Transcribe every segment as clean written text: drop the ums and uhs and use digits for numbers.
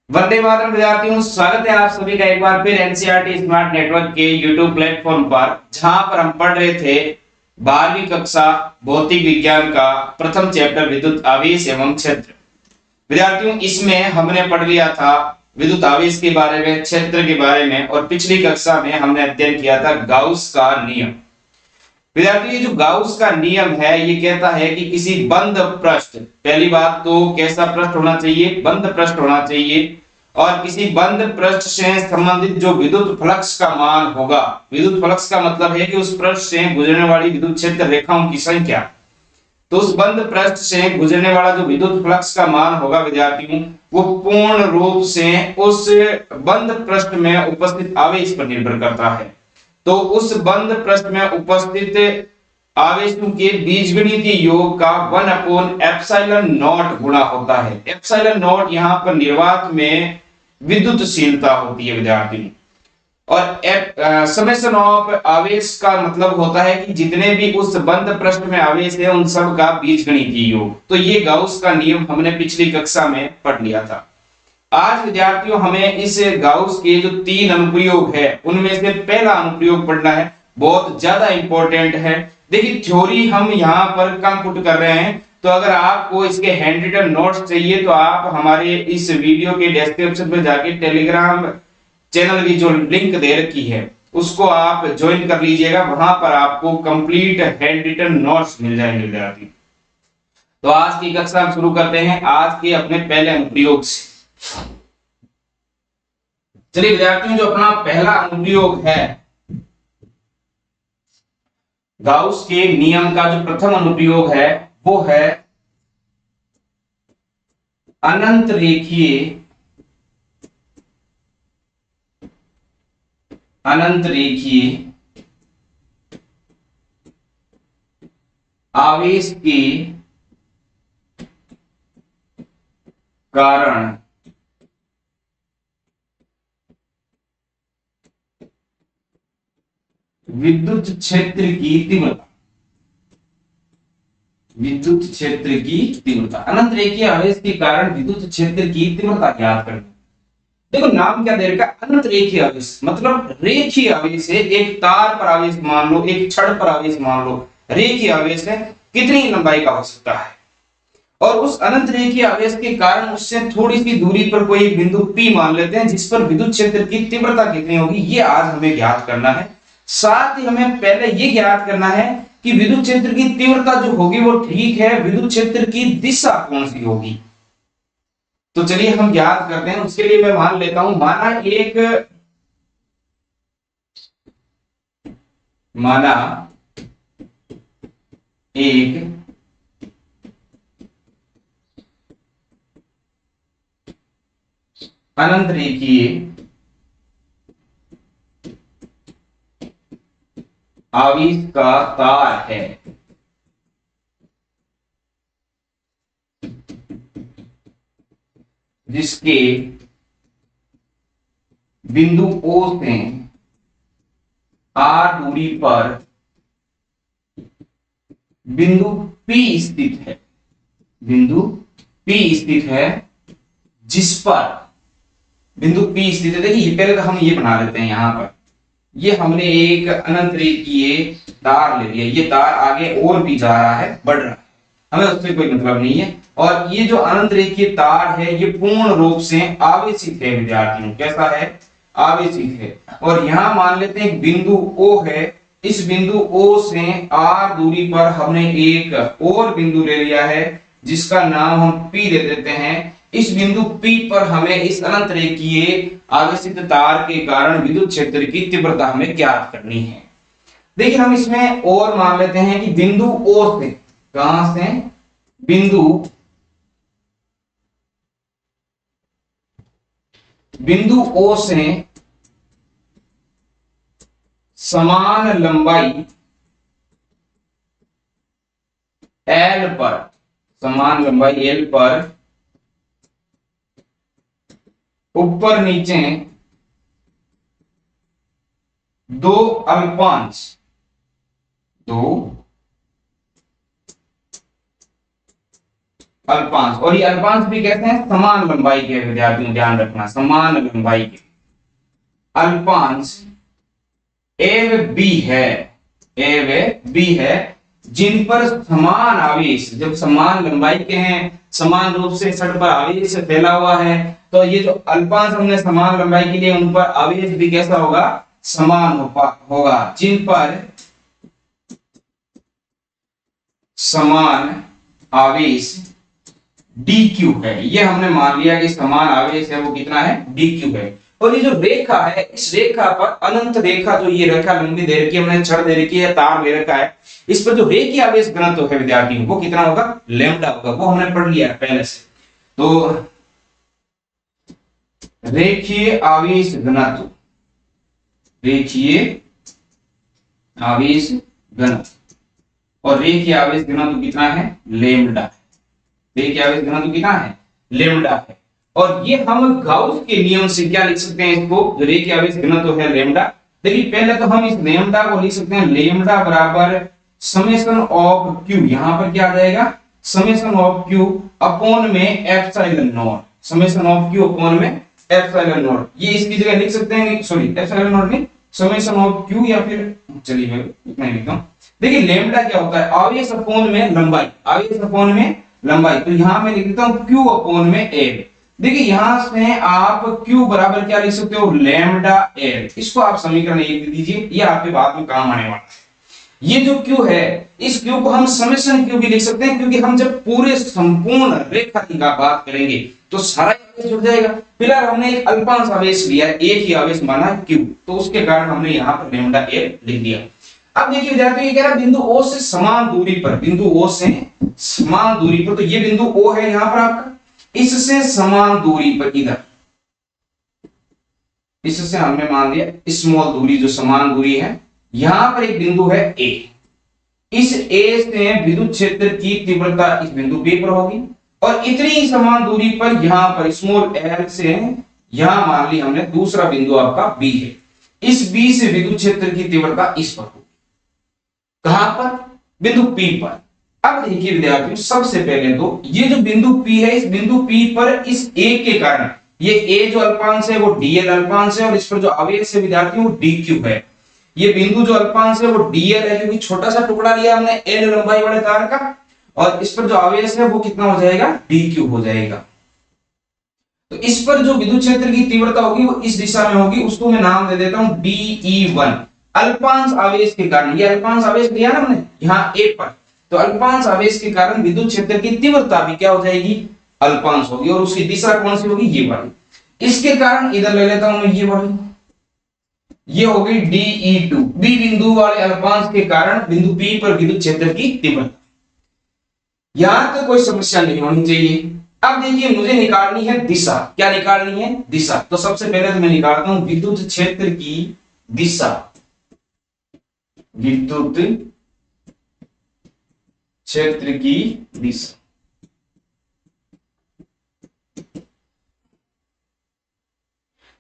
वंदे मातरम विद्यार्थियों, स्वागत है आप सभी का एक बार फिर एनसीईआरटी स्मार्ट नेटवर्क के यूट्यूब प्लेटफॉर्म पर, जहां पर हम पढ़ रहे थे 12वीं कक्षा भौतिक विज्ञान का प्रथम चैप्टर विद्युत आवेश एवं क्षेत्र। विद्यार्थियों, इसमें हमने पढ़ लिया था विद्युत आवेश के बारे में, क्षेत्र के बारे में, और पिछली कक्षा में हमने अध्ययन किया था गाउस का नियम। विद्यार्थियों, ये जो गाउस का नियम है ये कहता है कि किसी बंद पृष्ठ, पहली बात तो कैसा पृष्ठ होना चाहिए, बंद पृष्ठ होना चाहिए, और किसी बंद पृष्ठ से संबंधित जो विद्युत फ्लक्स का मान होगा, विद्युत फ्लक्स का मतलब है कि उस पृष्ठ से गुजरने वाली विद्युत क्षेत्र रेखाओं की संख्या, तो उस बंद पृष्ठ से गुजरने वाला जो विद्युत फ्लक्स का मान होगा विद्यार्थियों, वो पूर्ण रूप से उस बंद पृष्ठ में उपस्थित आवेश पर निर्भर करता है। तो उस बंद पृष्ठ में उपस्थित आवेशों के बीजगणितीय योग का 1/एप्सिलॉन नॉट गुणा होता है। एप्सिलॉन नॉट यहाँ पर निर्वात में विद्युतशीलता होती है विद्यार्थी। और समेशन ऑफ आवेश का मतलब होता है कि जितने भी उस बंद पृष्ठ में आवेश है उन सब का बीजगणितीय योग। तो ये गाउस का नियम हमने पिछली कक्षा में पढ़ लिया था। आज विद्यार्थियों हमें इस गाउस के जो 3 अनुप्रयोग है उनमें से पहला अनुप्रयोग पढ़ना है, बहुत ज्यादा इंपॉर्टेंट है। देखिए, थ्योरी हम यहाँ पर कम पुट कर रहे हैं, तो अगर आपको इसके हैंड रिटन नोट्स चाहिए तो आप हमारे इस वीडियो के डिस्क्रिप्शन में जाके टेलीग्राम चैनल की जो लिंक दे रखी है उसको आप ज्वाइन कर लीजिएगा, वहां पर आपको कंप्लीट हैंड रिटन नोट्स मिल जाएंगे विद्यार्थी। तो आज की कक्षा हम शुरू करते हैं आज के अपने पहले अनुप्रयोग से। चलिए विद्यार्थियों, जो अपना पहला अनुप्रयोग है गाउस के नियम का, जो प्रथम अनुप्रयोग है वो है अनंत रेखीय आवेश के कारण विद्युत क्षेत्र की तीव्रता, विद्युत क्षेत्र की तीव्रता, अनंत रेखीय आवेश के कारण विद्युत क्षेत्र की तीव्रता ज्ञात करनी। देखो, नाम क्या दे रखा है, अनंत रेखीय आवेश, मतलब रेखीय आवेश है। एक तार पर आवेश मान लो, एक छड़ पर आवेश मान लो, रेखीय आवेश है, कितनी लंबाई का हो सकता है। और उस अनंत रेखीय आवेश के कारण उससे थोड़ी सी दूरी पर कोई बिंदु P मान लेते हैं, जिस पर विद्युत क्षेत्र की तीव्रता कितनी होगी ये आज हमें ज्ञात करना है। साथ ही हमें पहले ये ज्ञात करना है कि विद्युत क्षेत्र की तीव्रता जो होगी वो ठीक है, विद्युत क्षेत्र की दिशा कौन सी होगी। तो चलिए हम ज्ञात करते हैं। उसके लिए मैं मान लेता हूं, माना एक अनंत रेखीय आवेश का तार है, जिसके बिंदु O से R दूरी पर बिंदु P स्थित है, बिंदु P स्थित है, जिस पर बिंदु P स्थित है। देखिए, पहले तो हम ये बना लेते हैं, यहां पर ये हमने एक अनंत रेखीय तार ले लिया, ये तार आगे और भी जा रहा है, बढ़ रहा है, हमें उससे कोई मतलब नहीं है। और ये जो अनंत रेखीय तार है ये पूर्ण रूप से आवेशित है विद्यार्थियों, कैसा है, आवेशित है। और यहां मान लेते हैं बिंदु O है, इस बिंदु O से R दूरी पर हमने एक और बिंदु ले लिया है जिसका नाम हम P दे देते हैं। इस बिंदु P पर हमें इस अनंत रेखीय आवेशित तार के कारण विद्युत क्षेत्र की तीव्रता हमें ज्ञात करनी है। देखिए, हम इसमें और मान लेते हैं कि बिंदु O से, कहां से, बिंदु O से समान लंबाई L पर, समान लंबाई L पर ऊपर नीचे 2 अल्पांश, 2 अल्पांश, और ये अल्पांश भी कहते हैं समान लंबाई के, विद्यार्थियों ध्यान रखना, समान लंबाई के अल्पांश ए व बी है, ए व बी है, जिन पर समान आवेश, जब समान लंबाई के हैं, समान रूप से छड़ पर आवेश फैला हुआ है, तो ये जो अल्पांश हमने समान लंबाई के लिए, उन पर आवेश भी कैसा होगा, समान होगा, जिन पर समान आवेश dq है। ये हमने मान लिया कि समान आवेश है वो कितना है, dq है। और ये जो रेखा है, इस रेखा पर अनंत रेखा, जो ये रेखा लंबी दे रखी है, हमने छड़ दे रखी है, तार दे रखा है, इस पर जो रेखीय आवेश घनत्व है विद्यार्थियों, वो कितना होगा, लैम्डा होगा। वो हमने पढ़ लिया है पहले से। तो रेखीय आवेश घनत्व, रेखीय आवेश घनत्व, और रेखीय आवेश घनत्व कितना है, लैम्डा। रेखीय आवेश घनत्व कितना है, लैम्डा है। और ये हम गाउस के नियम से क्या लिख सकते हैं, इसको, जो रेखीय आवेश घनत्व है लैम्डा। देखिए पहले तो हम इस लैम्डा को लिख सकते हैं, लैम्डा बराबर समेशन ऑफ क्यू, यहां पर क्या आ जाएगा, समेशन ऑफ क्यू अपॉन में epsilon not, summation of Q upon में एप्सिलॉन नॉट। ये इसकी जगह लिख सकते हैं, सॉरी एप्सिलॉन नॉट नहीं, समेशन ऑफ क्यू, या फिर चलिए मैं इतना ही लिखता हूं। देखिए लैम्डा क्या होता है, आवेश अपॉन में लंबाई, आवेश अपॉन में लंबाई। तो यहां मैं लिखता हूं क्यू अपॉन में एल। देखिए यहां से आप क्यू बराबर क्या लिख सकते हो, लैम्डा एल। इसको आप समीकरण 1 दे दीजिए, ये आपके बाद में काम आने वाला है। ये जो क्यू है, इस क्यू को हम समेशन क्यू भी लिख सकते हैं, क्योंकि हम जब पूरे संपूर्ण रेखा की बात करेंगे तो सारा आवेश जुड़ जाएगा। फिलहाल हमने एक अल्पांश आवेश लिया है, एक ही आवेश माना है क्यू, तो उसके कारण हमने यहाँ पर लैम्डा एल लिख दिया। अब देखिए विद्यार्थियों, ये कह रहा है बिंदु O से समान दूरी पर, बिंदु O से समान दूरी पर, तो ये बिंदु O है यहां पर आपका, इससे समान दूरी पर, इधर इससे हमने मान लिया स्मॉल दूरी, जो समान दूरी है, यहां पर एक बिंदु है A। इस A से विद्युत क्षेत्र की तीव्रता इस बिंदु P पर होगी, और इतनी ही समान दूरी पर यहां पर स्मॉल l से, यहां मान ली हमने दूसरा बिंदु आपका B है, इस B से विद्युत क्षेत्र की तीव्रता इस पर होगी, कहां पर, बिंदु P पर। अब देखिए विद्यार्थियों, सबसे पहले तो ये जो बिंदु P है, इस बिंदु P पर इस A के कारण, ये A जो अल्पांश है वो dl अल्पांश है, और इस पर जो आवेश है विद्यार्थियों वो dq है। ये बिंदु जो अल्पांश है वो dl है, क्योंकि छोटा सा टुकड़ा लिया हमने l लंबाई वाले तार का, और इस पर जो आवेश है वो कितना हो जाएगा, dq हो जाएगा। तो इस पर जो विद्युत क्षेत्र की तीव्रता होगी वो इस दिशा में होगी, उसको मैं नाम दे देता हूं dE1। अल्पांश आवेश के कारण, ये अल्पांश आवेश लिया ना हमने यहाँ A पर, तो अल्पांश आवेश के कारण विद्युत क्षेत्र की तीव्रता भी क्या हो जाएगी, अल्पांश होगी, और उसकी दिशा कौन सी होगी, ये वाली। इसके कारण इधर ले लेता हूं मैं ये वाली, ये हो गई dE2, B बिंदु वाले अल्पांश के कारण बिंदु P पर विद्युत क्षेत्र की तीव्रता। यहां तो कोई समस्या नहीं होनी चाहिए। अब देखिए मुझे निकालनी है दिशा, क्या निकालनी है, दिशा। तो सबसे पहले तो मैं निकालता हूं विद्युत क्षेत्र की दिशा, विद्युत क्षेत्र की दिशा।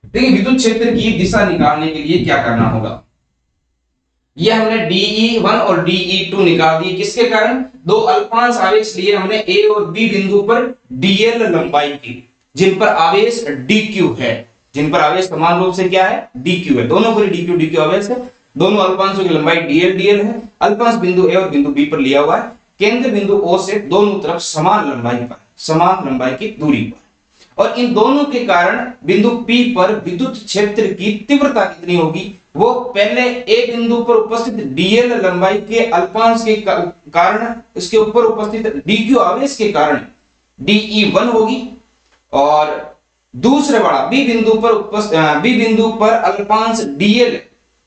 देखिए विद्युत क्षेत्र की दिशा निकालने के लिए क्या करना होगा, यह हमने dE1 और dE2 निकाल दिए, किसके कारण, दो अल्पांश आवेश लिए हमने A और B बिंदु पर dl लंबाई की, जिन पर आवेश dq है, जिन पर आवेश समान रूप से क्या है, dq है, दोनों पर dq आवेश है, दोनों अल्पांशों की लंबाई dl है, अल्पांश बिंदु A और बिंदु B पर लिया हुआ है, केंद्र बिंदु O से दोनों तरफ समान लंबाई पर, समान लंबाई की दूरी पर, और इन दोनों के कारण बिंदु P पर विद्युत क्षेत्र की तीव्रता कितनी होगी, वो पहले A बिंदु पर उपस्थित dl लंबाई के अल्पांश के कारण, इसके ऊपर उपस्थित dq आवेश के कारण dE1 होगी, और दूसरे वाला B बिंदु पर अल्पांश dl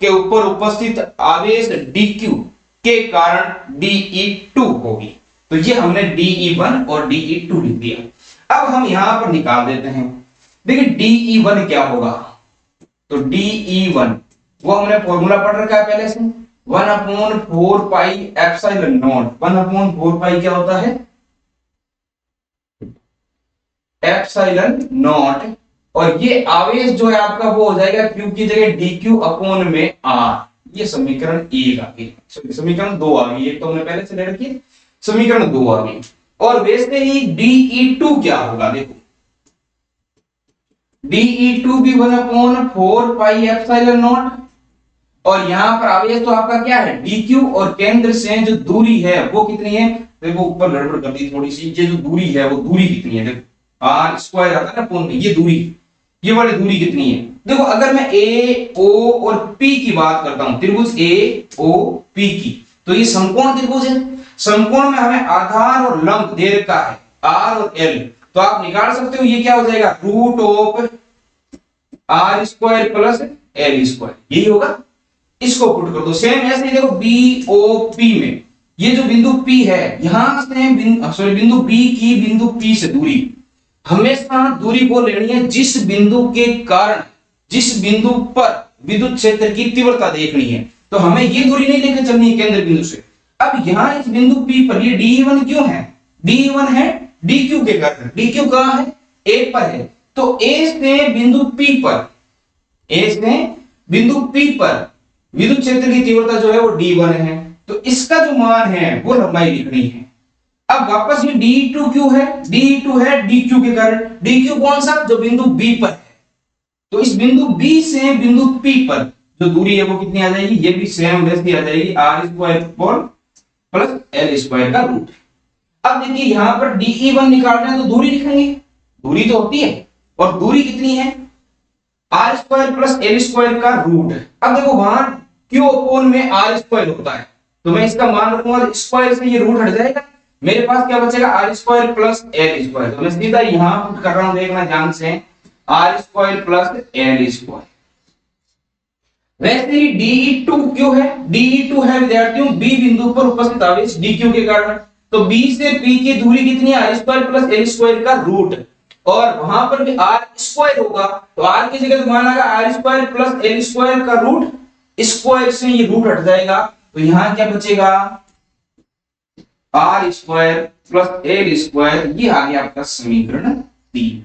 के ऊपर उपस्थित आवेश dq के कारण dE2 होगी। तो ये हमने dE1 और dE2 लिख दिया। अब हम यहां पर निकाल देते हैं। देखिए dE1 क्या होगा, तो dE1 वो हमने फॉर्मूला पढ़ रखा है पहले से, 1/4 पाई एप्सिलॉन नॉट। 1/4 पाई क्या होता है, एप्सिलॉन नॉट, और ये आवेश जो है आपका वो हो जाएगा Q की जगह dQ अपॉन में R। ये समीकरण 1 आ गई, समीकरण 2 आ गई, एक तो हमने पहले से ले रखी है, समीकरण 2 आ गई। और वैसे ही DE2 क्या होगा, देखो DE2 भी 1/4 पाई एप्सिलॉन नॉट, और यहां पर आवेश तो आपका क्या है DQ, और केंद्र से जो दूरी है वो कितनी है, देखो ऊपर गड़बड़ कर दी थोड़ी सी, ये जो दूरी है वो दूरी कितनी है, देखो R स्क्वायर आता है ना पूर्ण में, ये दूरी, ये वाली दूरी कितनी है, देखो अगर मैं A O और P की बात करता हूं, त्रिभुज A O P की, तो ये समकोण त्रिभुज है, समकोण में हमें आधार और लंब दे रखा है R और L, तो आप निकाल सकते हो ये क्या हो जाएगा root of R square plus L square, यही होगा, इसको पुट कर दो। सेम ऐसे ही देखो BOP में ये जो बिंदु P है, यहां से बिंदु B की बिंदु P से दूरी, हमेशा दूरी को लेनी है जिस बिंदु के कारण, जिस बिंदु पर विद्युत क्षेत्र की तीव्रता देखनी है, तो हमें ये दूरी नहीं लेकर चलनी है केंद्र बिंदु से। अब यहां इस बिंदु P पर ये DE1 क्यों है, DE1 है DQ के कारण, DQ कहां है A पर है, तो A से बिंदु P पर, A से बिंदु P पर विद्युत क्षेत्र की तीव्रता जो है वो D1 है, तो इसका जो मान है वो लंबाई लिखनी है। अब वापस ये DE2 क्यों है, DE2 है DQ के कारण, DQ कौन सा, जो बिंदु B पर है, तो इस बिंदु B से बिंदु P पर जो दूरी है वो कितनी आ जाएगी, ये भी सेम वैसी आ जाएगी R square plus L square का रूट। अब देखिए यहां पर DE1 निकालना है तो दूरी लिखेंगे, दूरी तो होती है, और दूरी कितनी है R square plus L square का रूट। अब देखो वहां Q अपोन में R स्क्वायर होता है, तो मैं इसका मान रखूंगा, स्क्वायर से ये रूट हट जाएगा, मेरे पास क्या बचेगा R square plus L square, तो मैं सीधा यहां पुट कर रहा हूं, देखना ध्यान से, R square plus L square. वैसे ही DE2 क्यों है, DE2 है विद्यार्थियों B बिंदु पर उपस्थित आवेश DQ के कारण, तो B से P की दूरी कितनी है R square plus L square का रूट, और वहां पर भी R स्क्वायर होगा, तो R की जगह मान आएगा R square plus L square का रूट, स्क्वायर से ये रूट हट जाएगा, तो यहां क्या बचेगा R square plus L square, ये आ गया आपका समीकरण 3।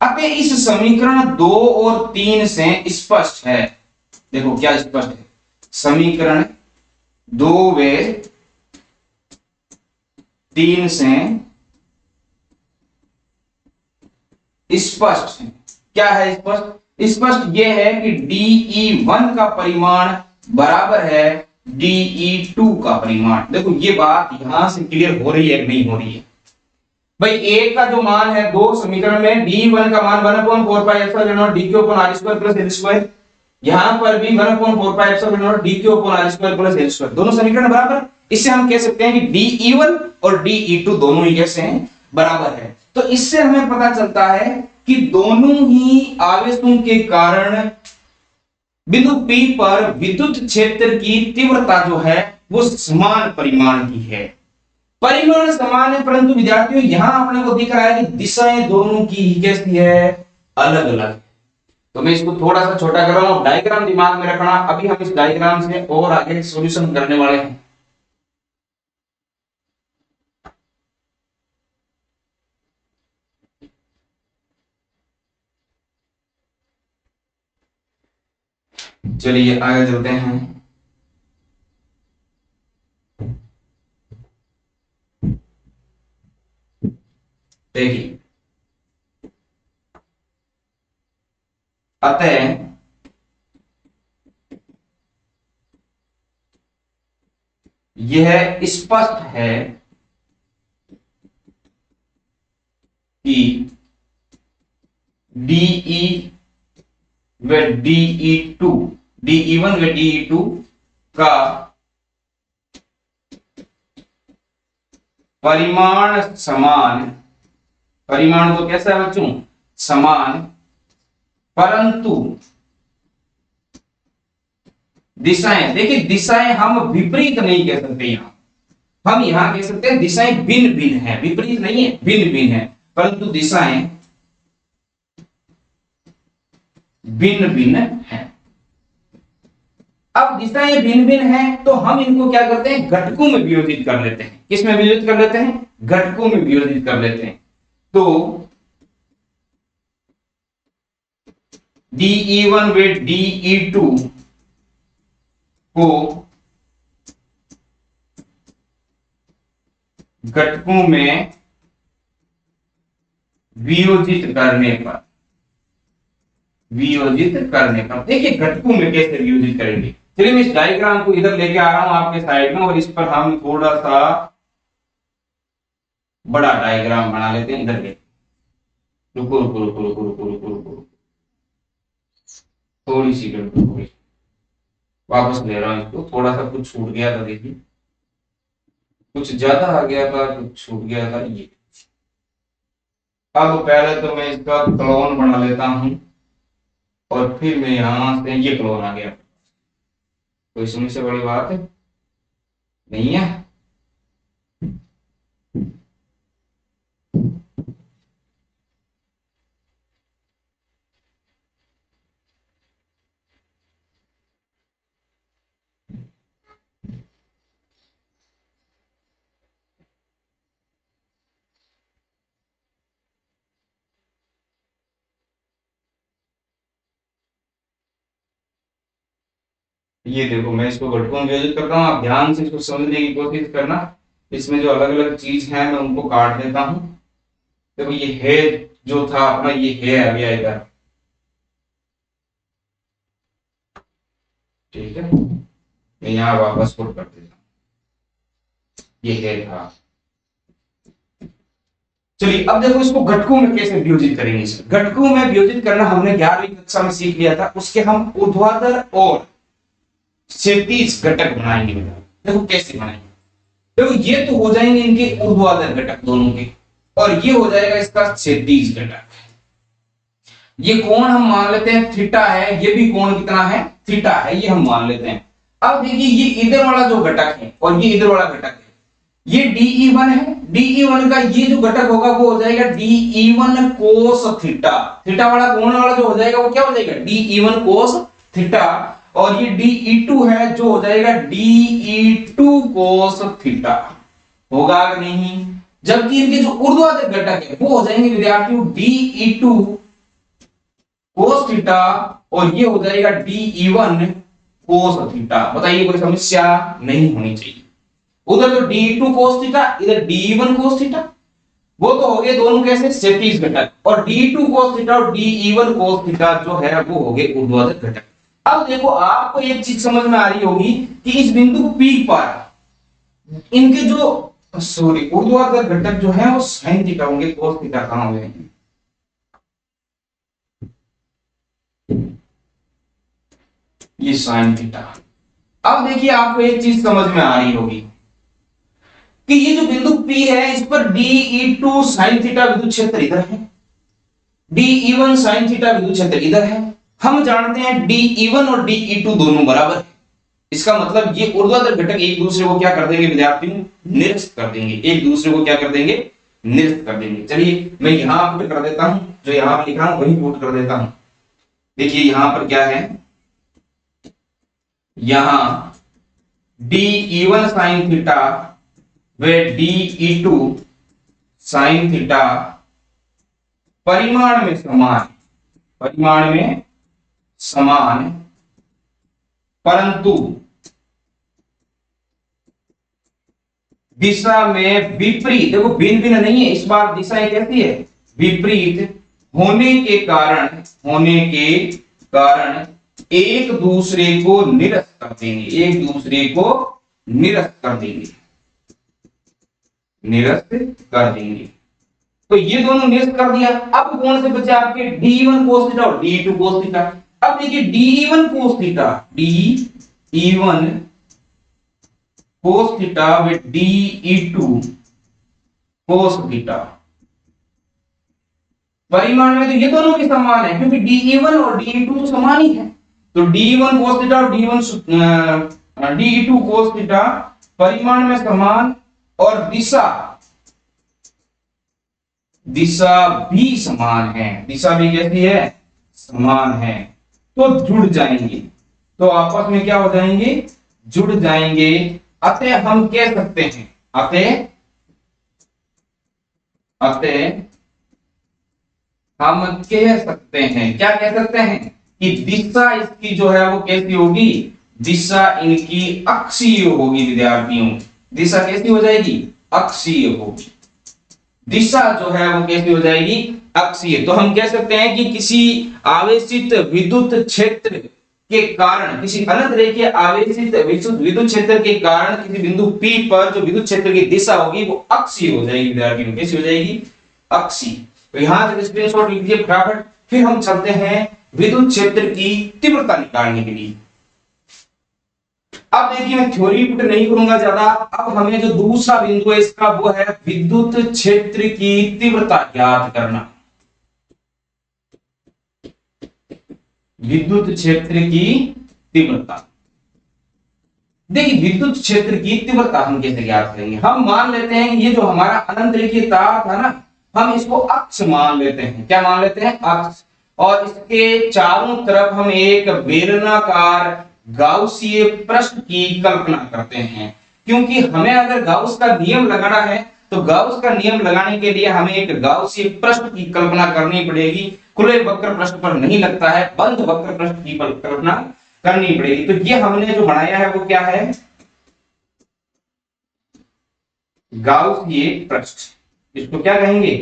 अब इस समीकरण 2 और 3 से स्पष्ट है, देखो क्या स्पष्ट है, समीकरण 2 व 3 से स्पष्ट है, क्या है स्पष्ट, स्पष्ट यह है कि DE1 का परिमाण बराबर है DE2 का परिमाण। देखो ये बात यहां से क्लियर हो रही है कि नहीं हो रही है भाई, एक का जो मान है दो समीकरण में D1 का मान 1/4 pi epsilon not DQ upon R square plus L square, यहां पर भी 1/4 pi epsilon not DQ upon R square plus L square, दोनों समीकरण बराबर, इससे हम कह सकते हैं कि DE1 और DE2 दोनों ही कैसे हैं बराबर है। तो इससे हमें पता चलता है कि दोनों ही आवेशों के कारण बिंदु P पर विद्युत क्षेत्र की तीव्रता जो है वो समान परिमाण की है, परिमाण समान है, परंतु विद्यार्थियों यहां अपने को दिख रहा है कि दिशाएं दोनों की कैसी है अलग अलग। तो मैं इसको थोड़ा सा छोटा कर रहा हूं, डायग्राम दिमाग में रखना, अभी हम इस डायग्राम से और आगे सॉल्यूशन करने वाले हैं। चलिए आगे चलते हैं। देखिए अतः यह स्पष्ट है कि DE व DE2, DE1 व DE2 का परिमाण समान, परिमाण तो कैसा है बच्चों समान, परंतु दिशाएं, देखिए दिशाएं हम विपरीत नहीं कह सकते, यहां हम यहां कह सकते हैं दिशाएं भिन्न भिन्न है, विपरीत नहीं है भिन्न भिन्न है, परंतु दिशाएं भिन्न भिन्न है। अब दिशाएं भिन्न भिन्न है तो हम इनको क्या करते हैं घटकों में वियोजित कर लेते हैं, किस में वियोजित कर लेते हैं घटकों में वियोजित कर लेते हैं। तो DE1 व DE2 को घटकों में वियोजित करने पर, वियोजित करने पर देखिए घटकों में कैसे वियोजित करेंगे। चलिए मैं इस डायग्राम को इधर लेके आ रहा हूं आपके साइड में और इस पर हम थोड़ा सा बड़ा डायग्राम बना लेते हैं। इधर ले रुको रुको रुको रुको रुको रुको रुको, थोड़ी सी गड़बड़ हो गई, वापस ले रहा हूं इसको। थोड़ा सा कुछ छूट गया था, देखिए कुछ ज्यादा आ गया था, कुछ छूट गया था। ये अब पहले तो मैं इसका क्लोन बना लेता हूं और फिर मैं यहां से, ये क्लोन आ गया। कोई समस्या बड़ी बात है नहीं है। ये देखो मैं इसको घटकों में विभाजित करता हूँ, आप ध्यान से इसको समझने की कोशिश करना। इसमें जो अलग अलग चीज है मैं उनको काट देता हूँ। देखो ये है जो था अपना, ये है आ गया इधर, ठीक है। मैं यहाँ वापस पुट कर देता हूँ, ये है था। चलिए अब देखो इसको घटकों में कैसे वियोजित करेंगे। इसे घटकों में वियोजित करना हमने 11वीं कक्षा में सीख लिया था। उसके हम ऊर्ध्वाधर और क्षैतिज घटक बनाएंगे। देखो कैसे बनाएंगे। देखो ये तो हो जाएंगे इनके ऊर्ध्वाधर घटक दोनों के, और ये हो जाएगा इसका क्षैतिज घटक। ये कोण हम मान लेते हैं थीटा है, ये भी कोण कितना है, थीटा है, ये हम मान लेते हैं। अब देखिए ये इधर वाला जो घटक है और ये इधर वाला घटक है, ये DE1 है। DE1 का ये जो घटक होगा वो हो जाएगा DE1 कोस थीटा। थीटा वाला कोण वाला जो हो जाएगा वो क्या हो जाएगा, DE1 कोस थीटा। और ये DE2 है जो हो जाएगा DE2 कोस थीटा। होगा कि नहीं। जबकि इनके जो ऊर्ध्वाधर घटक है वो हो जाएंगे विद्यार्थियों DE2 कोस थीटा, और ये हो जाएगा DE1 कोस थीटा। बताइए कोई समस्या नहीं होनी चाहिए। उधर तो DE2 कोस थीटा, इधर DE1 कोस थीटा, वो तो हो गए दोनों कैसे, क्षैतिज घटक। और DE2 कोस थीटा और DE1 कोस थीटा जो है वो हो गए ऊर्ध्वाधर घटक। अब देखो आपको एक चीज समझ में आ रही होगी कि इस बिंदु P पर इनके जो ऊर्ध्वाधर घटक जो है वो sin थीटा होंगे, कोस थीटा कहां होंगे। ये sin थीटा। अब देखिए आपको एक चीज समझ में आ रही होगी कि ये जो बिंदु P है इस पर DE2 sin थीटा विद्युत क्षेत्र इधर है, DE1 sin थीटा विद्युत क्षेत्र इधर है। हम जानते हैं DE1 और DE2 दोनों बराबर है। इसका मतलब ये ऊर्ध्वाधर घटक एक दूसरे को क्या कर देंगे विद्यार्थियों, निरस्त कर देंगे। एक दूसरे को क्या कर देंगे, निरस्त कर देंगे। चलिए मैं यहां पुट कर देता हूं, जो यहां पर लिखा हूं वही पुट कर देता हूं। देखिए यहां पर क्या है, यहां DE1 sin थीटा व DE2 sin थीटा परिमाण में समान, परिमाण में समान, परंतु दिशा में विपरीत। देखो भिन्न भिन्न नहीं है, इस बार दिशाएं कैसी है, विपरीत होने के कारण, होने के कारण एक दूसरे को निरस्त कर देंगे, एक दूसरे को निरस्त कर देंगे, निरस्त कर देंगे। तो ये दोनों निरस्त कर दिया। अब कौन से बचे आपके DE1 cos थीटा और DE2 cos थीटा। अब देखिए DE1 cos theta, DE1 cos theta with DE2 cos theta परिमाण में तो ये दोनों के समान है, क्योंकि DE1 और DE2 तो समान ही है। तो DE1 cos थीटा और DE2 cos थीटा परिमाण में समान, और दिशा, दिशा भी समान है, दिशा भी कैसी है, समान है। तो जुड़ जाएंगे, तो आपस में क्या हो जाएंगे, जुड़ जाएंगे। अतः हम कह सकते हैं, अतः हम कह सकते हैं, क्या कह सकते हैं कि दिशा इसकी जो है वो कैसी होगी, दिशा इनकी अक्षीय होगी विद्यार्थियों। दिशा कैसी हो जाएगी, अक्षीय होगी। दिशा जो है वो कैसी हो जाएगी, अक्षीय। तो हम कह सकते हैं कि किसी आवेशित विद्युत क्षेत्र के कारण, किसी अनंत रेखीय आवेशित विद्युत क्षेत्र के कारण किसी बिंदु P पर जो विद्युत क्षेत्र की दिशा होगी वो अक्षीय हो जाएगी विद्यार्थियों। कैसी हो जाएगी? अक्षीय। तो यहां तक स्क्रीनशॉट लीजिए फटाफट। फिर हम चलते हैं विद्युत क्षेत्र की तीव्रता निकालने के लिए। अब देखिए मैं थ्योरी पुट नहीं करूंगा ज्यादा। अब हमें जो दूसरा बिंदु है इसका वो है विद्युत क्षेत्र की तीव्रता ज्ञात करना। विद्युत क्षेत्र की तीव्रता। देखिए विद्युत क्षेत्र की तीव्रता हम कैसे ज्ञात करेंगे? हम मान लेते हैं ये जो हमारा अनंत रेखीय तार था ना, हम इसको अक्ष मान लेते हैं। क्या मान लेते हैं? अक्ष। और इसके चारों तरफ हम एक बेलनाकार गाउसीय पृष्ठ की कल्पना करते हैं। क्योंकि हमें अगर गाउस का नियम लगाना है तो गाउस का नियम लगाने के लिए हमें एक गाउसीय पृष्ठ की कल्पना करनी पड़ेगी। खुले वक्र पृष्ठ पर नहीं लगता है, बंद वक्र पृष्ठ की कल्पना करनी पड़ेगी। तो ये हमने जो बनाया है वो क्या है? गाउसीय पृष्ठ। इसको क्या कहेंगे?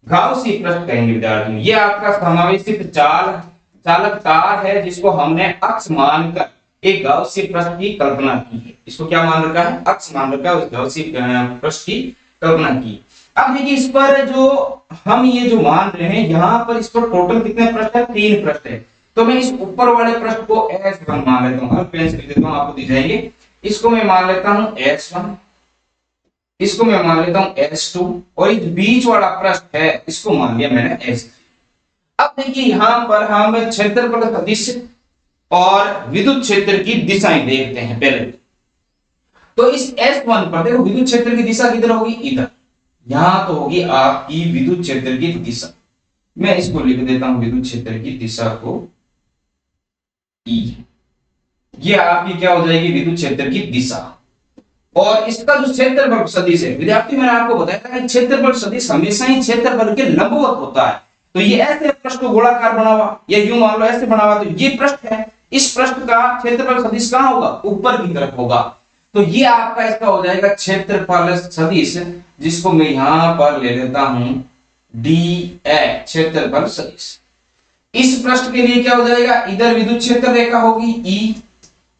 गाउसीय पृष्ठ कहेंगे विद्यार्थियों। ये आपका समावेशित चालक तार है जिसको हमने अक्ष मानकर एक गाउसीय पृष्ठ की कल्पना की है। इसको क्या मान रखा है? अक्ष मान रखा है, उस गाउसीय पृष्ठ की कल्पना की। अब देखिए इस पर जो हम ये जो मान रहे हैं यहाँ पर इस पर टोटल कितने पृष्ठ है? 3 पृष्ठ है। तो मैं इस ऊपर वाले पृष्ठ को S1 मान लेता हूँ। पेन से लिख देता हूँ, आपको दिख जाएंगे। इसको मैं मान लेता हूँ S1, इसको मैं मान लेता हूँ S2 और इस बीच वाला पृष्ठ है इसको मान लिया मैंने S। अब देखिए यहां पर हम क्षेत्रफल सदिश और विद्युत क्षेत्र की दिशाएं देखते हैं पहले। तो इस S1 पर देखो विद्युत क्षेत्र की दिशा किधर होगी? इधर। यहां तो होगी आपकी विद्युत क्षेत्र की दिशा। मैं इसको लिख देता हूं विद्युत क्षेत्र की दिशा को E। ये आपकी क्या हो जाएगी? विद्युत क्षेत्र की दिशा। और इसका जो क्षेत्रफल सदिश है विद्यार्थी, मैंने आपको बताया था कि क्षेत्रफल सदिश हमेशा ही क्षेत्रफल के लंबवत होता है। तो ये ऐसे पृष्ठ को गोलाकार बना हुआ या यूं मान लो ऐसे बना हुआ, तो ये पृष्ठ है। इस पृष्ठ का क्षेत्रफल सदिश कहां होगा? ऊपर की तरफ होगा। तो ये आपका इसका हो जाएगा क्षेत्रफल सदिश, जिसको मैं यहां पर ले लेता हूं DA, क्षेत्रफल सदिश। इस पृष्ठ के लिए क्या हो जाएगा? इधर विद्युत क्षेत्र रेखा होगी E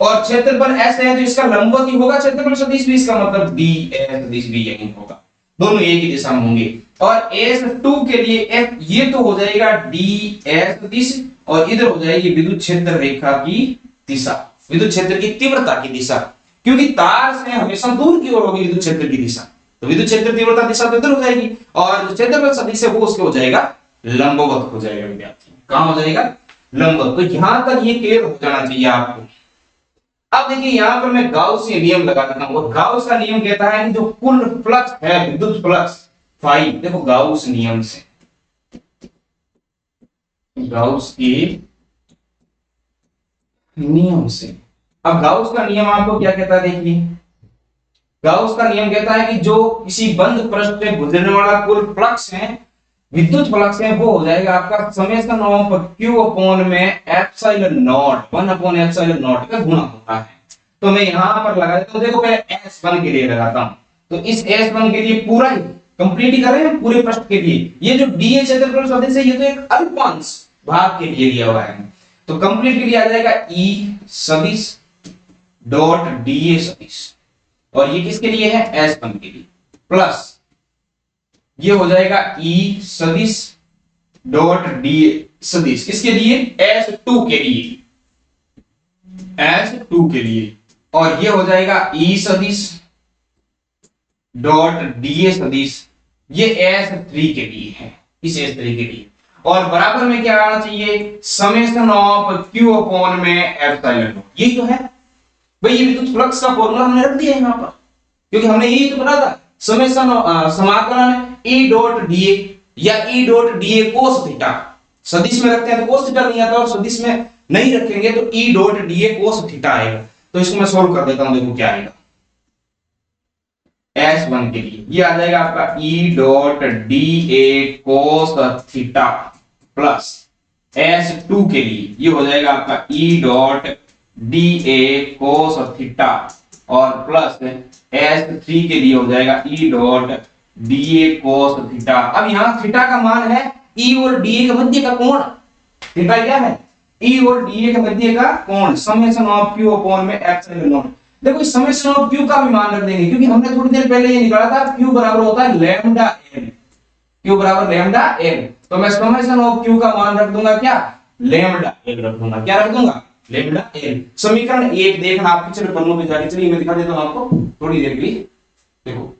और क्षेत्रफल ऐसे है तो इसका लंबवत ही होगा क्षेत्रफल सदिश भी, इसका मतलब DA सदिश भी यही होगा। दोनों एक ही दिशा में होंगे। और S2 के लिए ये तो हो जाएगा DA सदिश और इधर हो जाएगी विद्युत क्षेत्र रेखा की दिशा, विद्युत क्षेत्र की तीव्रता की दिशा। क्योंकि तार से हमेशा दूर की ओर होगी विद्युत क्षेत्र की दिशा, तो विद्युत क्षेत्र तीव्रता दिशा तो इधर हो जाएगी और जो क्षेत्रफल सदिश है वो उसके हो जाएगा लंबवत हो जाएगा विद्यार्थी। कहां हो जाएगा? लंबवत। तो यहां तक ये क्लियर हो जाना चाहिए आपको। अब देखिए यहां पर मैं गाउसीय नियम लगा देता हूं। गाउस का नियम कहता है कि जो कुल फ्लक्स है विद्युत फ्लक्स फाई, देखो गाउस नियम से, गाउस के नियम से। अब गाउस का नियम आपको क्या कहता है? देखिए गाउस का नियम कहता है कि जो किसी बंद पृष्ठ पे गुजरने वाला कुल फ्लक्स है, विद्युत फ्लक्स है, वो हो जाएगा आपका समेशन ऑफ Q अपॉन में epsilon not 1 upon epsilon not का गुणा होता है। तो मैं यहां पर लगा देता हूं, देखो पहले S1 के लिए लगाता हूं। तो इस S1 के लिए पूरा ही कंप्लीट ही कर रहे हैं पूरे पृष्ठ के लिए। ये जो DA क्षेत्रफल सदिश है ये तो एक अल्पांश भाग के लिए दिया हुआ है, तो कंप्लीट के लिए आ जाएगा E सदिश डॉट DA सदिश और ये किसके लिए है? S1 के लिए। प्लस ये हो जाएगा E सदिश डॉट DA सदिश किसके लिए? S2 के लिए, S2 के लिए। और ये हो जाएगा E सदिश डॉट DA सदिश, ये S3 के लिए है, इस S3 के लिए। और बराबर में क्या आना चाहिए? समेशन ऑफ Q अपॉन में एप्सिलॉन नॉट। ये जो है भाई ये विद्युत फ्लक्स का फॉर्मूला हमने रख दिया यहां पर, क्योंकि हमने यही तो पढ़ा था। समेशन समाकलन E डॉट DA या E dot DA cos theta, सदिश में रखते हैं तो cos थीटा नहीं आता और सदिश में नहीं रखेंगे तो E dot DA cos theta आएगा। तो इसको मैं सोल्व कर देता हूं, देखो क्या आएगा। S1 के लिए ये आ जाएगा आपका E dot DA cos theta plus S2 के लिए ये हो जाएगा आपका E dot DA cos theta और प्लस S3 के लिए हो जाएगा E dot DA cos theta. अब यहां थीटा का मान है ई और डी के मध्य का कोण, थीटा क्या है, ई और डी के मध्य का कोण, समेशन ऑफ क्यू अपॉन में एप्सिलॉन नॉट। देखो इस समेशन ऑफ क्यू का भी मान रख देंगे, क्योंकि हमने थोड़ी देर पहले ये निकाला था क्यू बराबर होता है लैम्डा एल, क्यू बराबर लैम्डा एल। तो मैं समेशन ऑफ क्यू का मान रख दूंगा क्या, लैम्डा एल रख दूंगा, क्या रख दूंगा, लैम्डा एल। समीकरण 1 देखना आप पिछले पन्नों पे जाके, चलिए मैं दिखा देता हूं आपको थोड़ी देर के लिए। देखो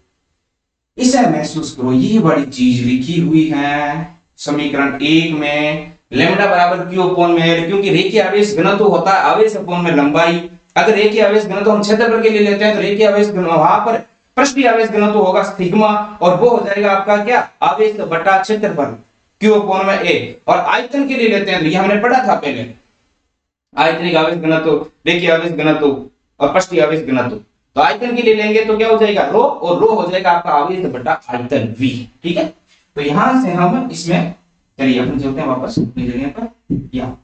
इसे महसूस करो, ये बड़ी चीज लिखी हुई है समीकरण 1 में, लैम्डा बराबर क्यू अपॉन में एल, क्योंकि रेखीय आवेश घनत्व होता है आवेश अपॉन में लंबाई। अगर रेखीय आवेश घनत्व हम क्षेत्रफल के लिए लेते हैं तो रेखीय आवेश वहां पर पृष्ठीय आवेश घनत्व होगा सिग्मा, और वो हो जाएगा आपका क्या, आवेश बटा क्षेत्रफल क्यू अपॉन में ए। और आयतन के लिए लेते हैं तो ये हमने पढ़ा था पहले, आयतनिक आवेश घनत्व, रेखीय आवेश घनत्व और पृष्ठीय आवेश घनत्व। तो आयतन के लिए लेंगे तो क्या हो जाएगा, रो, और रो हो जाएगा आपका आवेश बटा आयतन v। ठीक है, तो यहां से हम इसमें चलिए अपन चलते हैं वापस अपनी जगह पर। यहाँ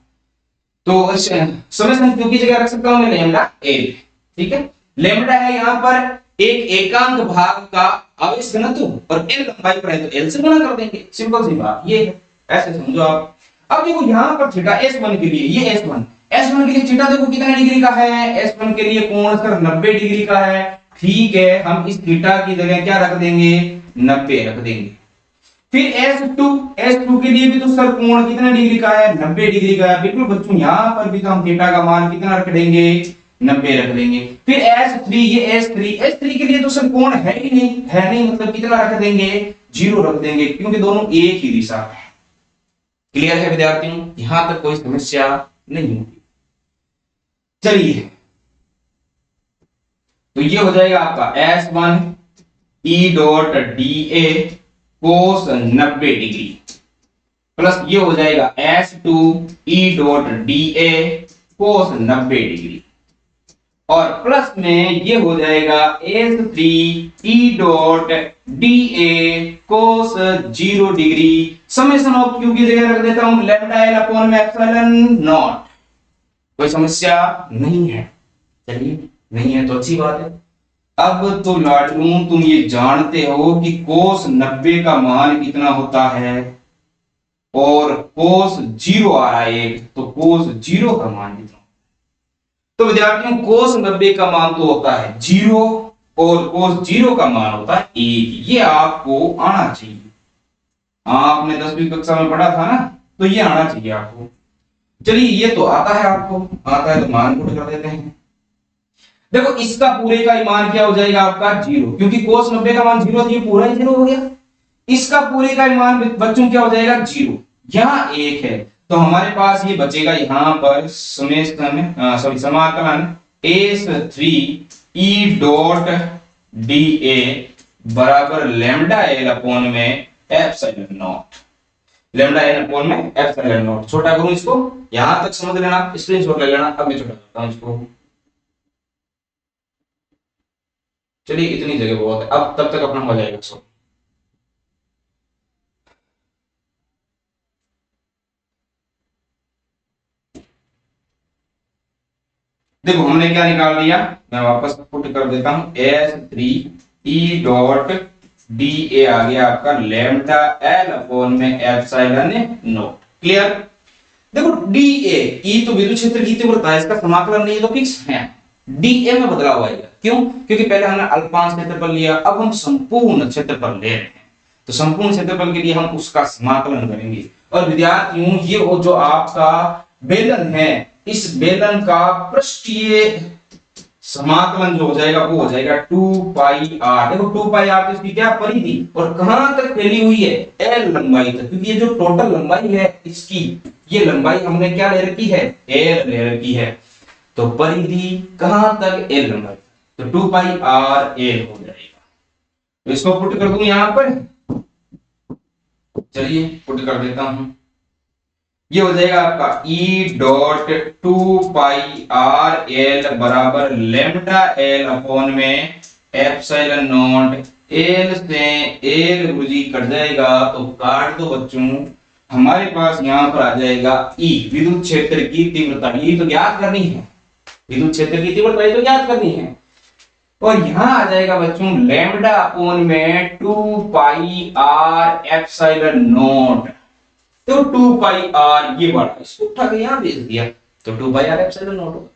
तो समेशन क्यू की जगह रख सकता हूं मैं लैम्डा एल। ठीक है, लैम्डा है यहाँ पर एक एकांक भाग का आवेश घनत्व, और एल लंबाई पर है तो एल से गुणा कर देंगे, सिंपल सी बात ये है, ऐसे समझो आप। अब देखो यहाँ पर थीटा S1 के लिए, ये S1 के लिए थीटा देखो कितने डिग्री का है, S1 के लिए कोण सर 90 डिग्री का है। ठीक है, हम इस थीटा की जगह क्या रख देंगे, 90 रख देंगे। फिर S2 के लिए भी तो सर कोण कितने डिग्री का है, 90 डिग्री का है। बिल्कुल बच्चों यहाँ पर भी तो हम थीटा का मान कितना रख देंगे, 90 रख देंगे। फिर S3, ये S3 के लिए तो सर कोण है ही नहीं, मतलब कितना रख देंगे, 0 रख देंगे, क्योंकि दोनों एक ही दिशा है। क्लियर है विद्यार्थियों, यहां तक कोई समस्या नहीं होगी। चलिए तो ये हो जाएगा आपका S1 E डॉट DA कोस 90 डिग्री, प्लस ये हो जाएगा S2 E डॉट DA कोस 90 डिग्री, और प्लस में ये हो जाएगा S3 E dot DA cos 0 degree. Summation of Q की जगह रख देता हूं लैम्डा एल अपॉन में एप्सिलॉन नॉट। कोई समस्या नहीं है, चलिए नहीं है तो अच्छी बात है। अब तो लाडलू तुम ये जानते हो कि कोस 90 का मान कितना होता है, और कोस 0 आ रहा है एक, तो कोस 0 का मान कितना, तो विद्यार्थियों कोस 90 का मान तो होता है 0, और कोस 0 का मान होता है 1। ये आपको आना चाहिए, आपने 10वीं कक्षा में पढ़ा था ना, तो ये आना चाहिए आपको। चलिए ये तो आता है, आपको आता है तो मान पुट कर देते हैं। देखो इसका पूरे का मान क्या हो जाएगा आपका 0, क्योंकि कोस 90 का मान 0 था, ये पूरा ही 0 हो गया। इसका पूरे का मान बच्चों क्या हो जाएगा 0, यहाँ 1 है, तो हमारे पास ये बचेगा यहाँ पर समाकलन S3 E डॉट DA बराबर लैम्डा एल अपॉन में epsilon not, lambda L upon में एप्सिलॉन नॉट। छोटा करूं इसको, यहां तक समझ लेना, स्क्रीनशॉट ले लेना। अब मैं छोटा करता हूं इसको, चलिए इतनी जगह बहुत है, अब तब तक अपना हो जाएगा सब। देखो हमने क्या निकाल लिया, मैं वापस पुट कर देता हूं S3 E डॉट DA आ गया आपका लैम्डा एल अपॉन में एप्सिलॉन नॉट। क्लियर। देखो DA, E तो विद्युत क्षेत्र की तीव्रता है, इसका समाकलन नहीं है तो फिक्स है, DA में बदलाव आएगा। क्यों? क्योंकि पहले हमने अल्पांश क्षेत्रफल लिया, अब हम संपूर्ण क्षेत्रफल ले रहे हैं, तो संपूर्ण क्षेत्रफल के लिए हम उसका समाकलन करेंगे। और विद्यार्थियों ये वो जो आपका बेलन है, इस बेलन का पृष्ठीय समाकलन जो हो जाएगा वो हो जाएगा 2 पाई r। देखो 2 पाई r तो इसकी क्या परिधि, और कहां तक फैली हुई है, l लंबाई तक, क्योंकि ये जो टोटल लंबाई है इसकी, ये लंबाई हमने क्या ले रखी है, l ले रखी है, तो परिधि कहां तक, l लंबाई, तो 2 पाई r l हो जाएगा। तो इसको पुट कर दूं यहां पर, चलिए पुट कर देता हूं, ये हो जाएगा आपका E डॉट 2 पाई r l बराबर लैम्डा l अपॉन में एप्सिलॉन नॉट, l से l गुजी कट जाएगा तो काट दो बच्चों, हमारे पास यहाँ पर आ जाएगा E विद्युत क्षेत्र की तीव्रता, ये तो ज्ञात करनी है, विद्युत क्षेत्र की तीव्रता ये तो ज्ञात करनी है, और यहाँ आ जाएगा बच्चों लैम्डा अपॉन में 2 पाई r एप्सिलॉन नॉट। तो 2 पाई आर ये वाला इसको उठा के यहां भेज दिया तो 2 पाई आर एप्सिलॉन नॉट होगा।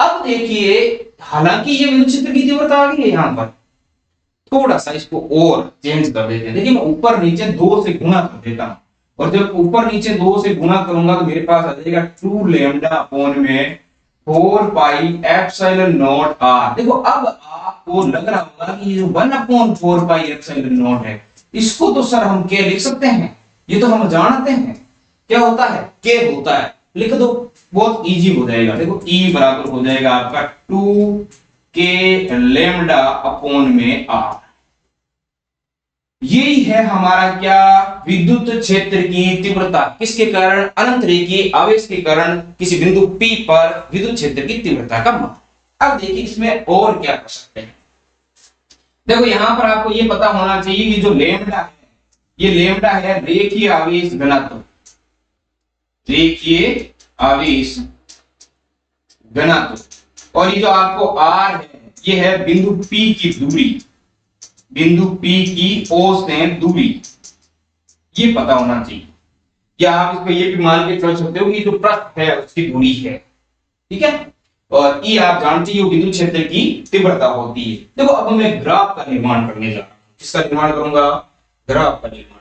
अब देखिए हालांकि ये विद्युत क्षेत्र की तीव्रता आ गई है, यहां पर थोड़ा सा इसको और चेंज कर देते हैं। देखिए मैं ऊपर नीचे 2 से गुणा कर देता हूं, और जब ऊपर नीचे 2 से गुणा करूंगा तो मेरे पास आ जाएगा 2 लैम्डा अपॉन में 4 पाई एप्सिलॉन नॉट आर। देखो अब आपको लग रहा होगा कि ये जो 1 अपॉन 4 पाई एप्सिलॉन नॉट है, इसको तो सर हम के लिख सकते हैं, ये तो हम जानते हैं क्या होता है, के होता है, लिख दो बहुत इजी हो जाएगा। देखो ई बराबर हो जाएगा आपका 2 के लैम्डा अपॉन में आर। यही है हमारा क्या, विद्युत क्षेत्र की तीव्रता, किसके कारण, अनंत रेखीय आवेश के कारण किसी बिंदु P पर विद्युत क्षेत्र की तीव्रता का मान। अब देखिए इसमें और क्या कर सकते हैं। देखो यहां पर आपको ये पता होना चाहिए कि जो लैम्डा है, ये लैम्डा है रेखीय आवेश घनत्व, रेखीय आवेश घनत्व, और ये जो आपको आर है ये है बिंदु P की दूरी, बिंदु P की O से दूरी, ये पता होना चाहिए। या आप इसको ये भी मान के चल सकते हो कि जो पृष्ठ है उसकी दूरी है, ठीक है। और E आप जानते हो विद्युत क्षेत्र की तीव्रता होती है। देखो अब मैं ग्राफ का निर्माण करने जा रहा हूं, किसका निर्माण करूंगा, ग्राफ का निर्माण।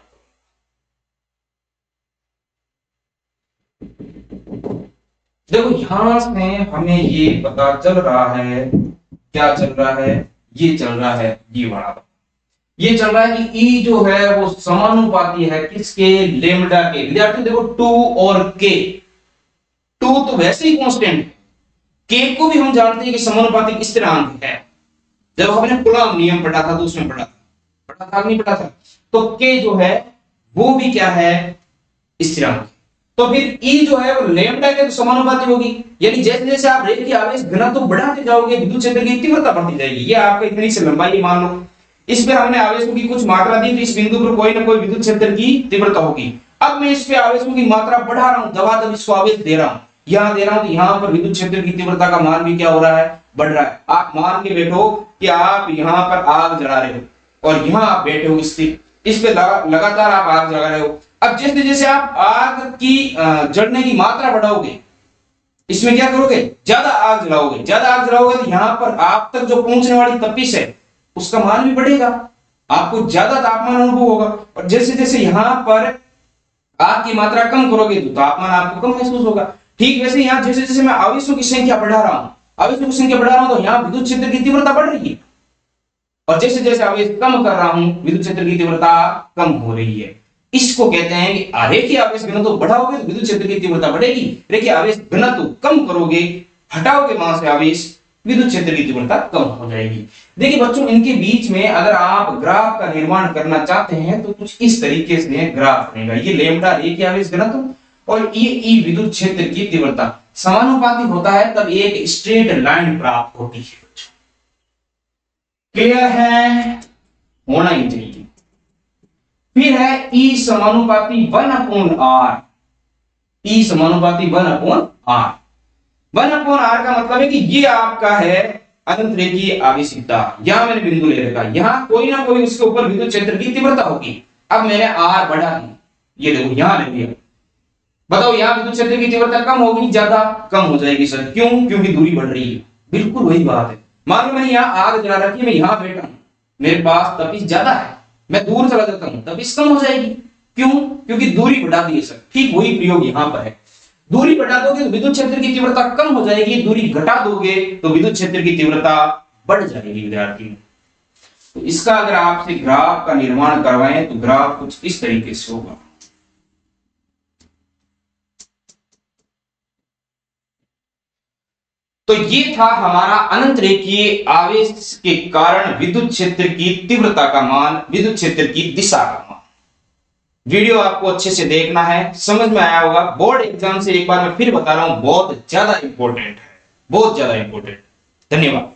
देखो यहां से हमें ये पता चल रहा है, क्या चल रहा है, ये चल रहा है ये वाला, ये चल रहा है कि E जो है वो समानुपाती है किसके, लेम्डा के। विद्यार्थी देखो 2 और K, 2 तो वैसे ही कांस्टेंट है, K को भी हम जानते हैं कि समानुपातिक स्थिरांक है। जब हमने कूलॉम नियम पढ़ा था तो उसमें पढ़ा था नहीं पढ़ा था, तो K जो है वो भी क्या है, स्थिरांक। तो फिर E जो है वो लैम्डा के तो समानुपाती होगी, यानी जैसे जैसे आप रेखीय आवेश घनत्व तो बढ़ाते जाओगे विद्युत क्षेत्र की तीव्रता बढ़ती जाएगी। ये आपका इतनी से लंबाई मान लो, इस पे हमने आवेशों की कुछ मात्रा दी तो इस बिंदु पर कोई ना कोई विद्युत क्षेत्र की तीव्रता होगी। अब मैं इस पे आवेशों की मात्रा बढ़ा रहा हूं, दबादब इसको आवेश दे रहा हूं, यहां दे रहा हूं, तो यहां पर विद्युत क्षेत्र की तीव्रता का मान भी क्या हो रहा है, बढ़ रहा है। आप मान के बैठो कि आप यहां पर आग जला रहे हो और यहां आप बैठे हो स्थिर, इस पे लगातार आप आग जला रहे हो। अब जैसे जैसे आप आग की जलने की मात्रा बढ़ाओगे, इसमें क्या करोगे, ज्यादा आग जलाओगे, ज्यादा आग जलाओगे तो यहां पर आप तक जो पहुंचने वाली तपिश है उसका मान भी बढ़ेगा, आपको ज्यादा तापमान अनुभव होगा। और जैसे जैसे यहां पर आग की मात्रा कम करोगे तो तापमान आपको कम महसूस होगा। ठीक वैसे यहां जैसे जैसे मैं आवेशों की संख्या बढ़ा रहा हूं, आवेशों की संख्या बढ़ा रहा हूं तो यहां विद्युत क्षेत्र की तीव्रता बढ़ रही है, और जैसे जैसे आवेश कम कर रहा हूं विद्युत क्षेत्र की तीव्रता कम हो रही है। इसको कहते हैं कि रेखीय आवेश घनत्व बढ़ाओगे तो विद्युत क्षेत्र की तीव्रता बढ़ेगी, रेखीय आवेश घनत्व कम करोगे, हटाओगे वहां से आवेश, विद्युत क्षेत्र की तीव्रता कम हो जाएगी। देखिए बच्चों इनके बीच में अगर आप ग्राफ का निर्माण करना चाहते हैं तो कुछ इस तरीके से ग्राफ बनेगा। ये लैम्डा रेखीय आवेश घनत्व और ये ई विद्युत क्षेत्र की तीव्रता समानुपाती होता है, तब एक स्ट्रेट लाइन प्राप्त होती है। क्लियर है, होना ही चाहिए। फिर है ई समानुपाती 1/r, ई समानुपाती 1/r। 1/r का मतलब है कि ये आपका है अनंत रेखीय आवेशिकता, यहां मैंने बिंदु ले रखा, यहां कोई ना कोई उसके ऊपर विद्युत क्षेत्र की तीव्रता होगी। अब मैंने r बढ़ा दी, ये देखो यहां ले लिया, बताओ यहां विद्युत क्षेत्र की तीव्रता कम होगी ज्यादा, कम हो जाएगी सर, क्यों, क्योंकि दूरी बढ़ रही है। बिल्कुल वही बात है, मान लो मैंने यहां आग जला रखी है, मैं यहां बैठा हूं, मेरे पास तपिश ज्यादा है, मैं दूर चला जाता हूं तपिश कम हो जाएगी, क्यों, क्योंकि दूरी बढ़ा दी है सर। ठीक वही प्रयोग यहां पर है, दूरी बढ़ा दोगे तो विद्युत क्षेत्र की तीव्रता कम हो जाएगी, दूरी घटा दोगे तो विद्युत क्षेत्र की तीव्रता बढ़ जाएगी। विद्यार्थी तो इसका अगर आपसे ग्राफ का निर्माण करवाएं तो ग्राफ कुछ इस तरीके से होगा। तो ये था हमारा अनंत रेखीय आवेश के कारण विद्युत क्षेत्र की तीव्रता का मान, विद्युत क्षेत्र की दिशा का मान। वीडियो आपको अच्छे से देखना है, समझ में आया होगा। बोर्ड एग्जाम से एक बार मैं फिर बता रहा हूं, बहुत ज्यादा इंपॉर्टेंट है, बहुत ज्यादा इंपॉर्टेंट। धन्यवाद।